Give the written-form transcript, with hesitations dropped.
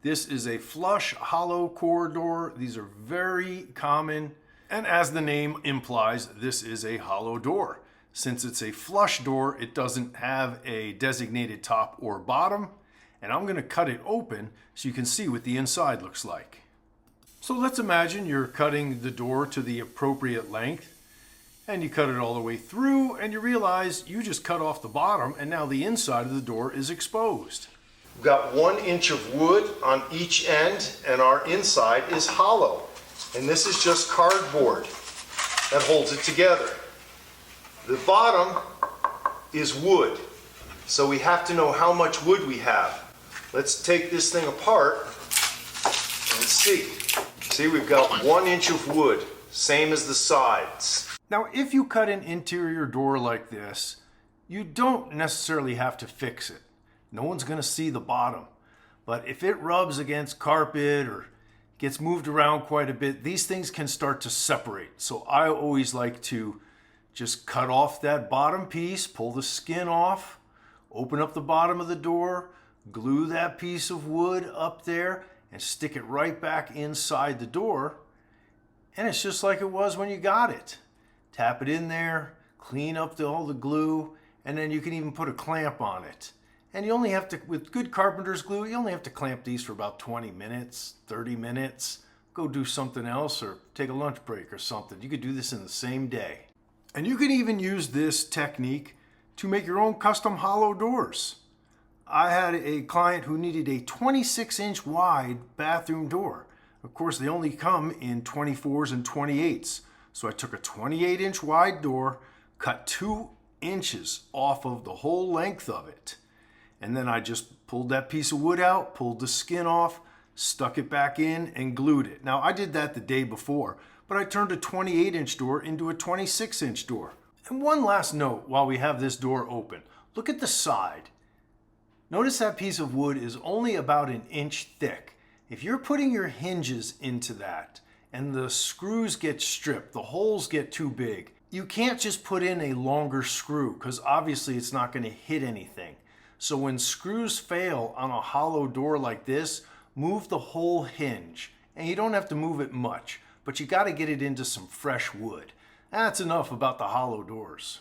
This is a flush hollow core door. These are very common. And as the name implies, this is a hollow door. Since it's a flush door, it doesn't have a designated top or bottom. And I'm going to cut it open so you can see what the inside looks like. So let's imagine you're cutting the door to the appropriate length. And you cut it all the way through and you realize you just cut off the bottom and now the inside of the door is exposed. We've got 1 inch of wood on each end and our inside is hollow. And this is just cardboard that holds it together. The bottom is wood. So we have to know how much wood we have. Let's take this thing apart and see. See, we've got 1 inch of wood, same as the sides. Now, if you cut an interior door like this, you don't necessarily have to fix it. No one's going to see the bottom. But if it rubs against carpet or gets moved around quite a bit, these things can start to separate. So I always like to just cut off that bottom piece, pull the skin off, open up the bottom of the door, glue that piece of wood up there, and stick it right back inside the door. And it's just like it was when you got it. Tap it in there, clean up all the glue, and then you can even put a clamp on it. And you only have to, with good carpenter's glue, you only have to clamp these for about 20 minutes, 30 minutes. Go do something else or take a lunch break or something. You could do this in the same day. And you can even use this technique to make your own custom hollow doors. I had a client who needed a 26-inch wide bathroom door. Of course, they only come in 24s and 28s. So I took a 28-inch wide door, cut 2 inches off of the whole length of it. And then I just pulled that piece of wood out, pulled the skin off, stuck it back in, and glued it. Now, I did that the day before, but I turned a 28-inch door into a 26-inch door. And one last note while we have this door open. Look at the side. Notice that piece of wood is only about 1 inch thick. If you're putting your hinges into that, and the screws get stripped, the holes get too big, you can't just put in a longer screw because obviously it's not going to hit anything. So when screws fail on a hollow door like this, move the whole hinge. And you don't have to move it much, but you got to get it into some fresh wood. That's enough about the hollow doors.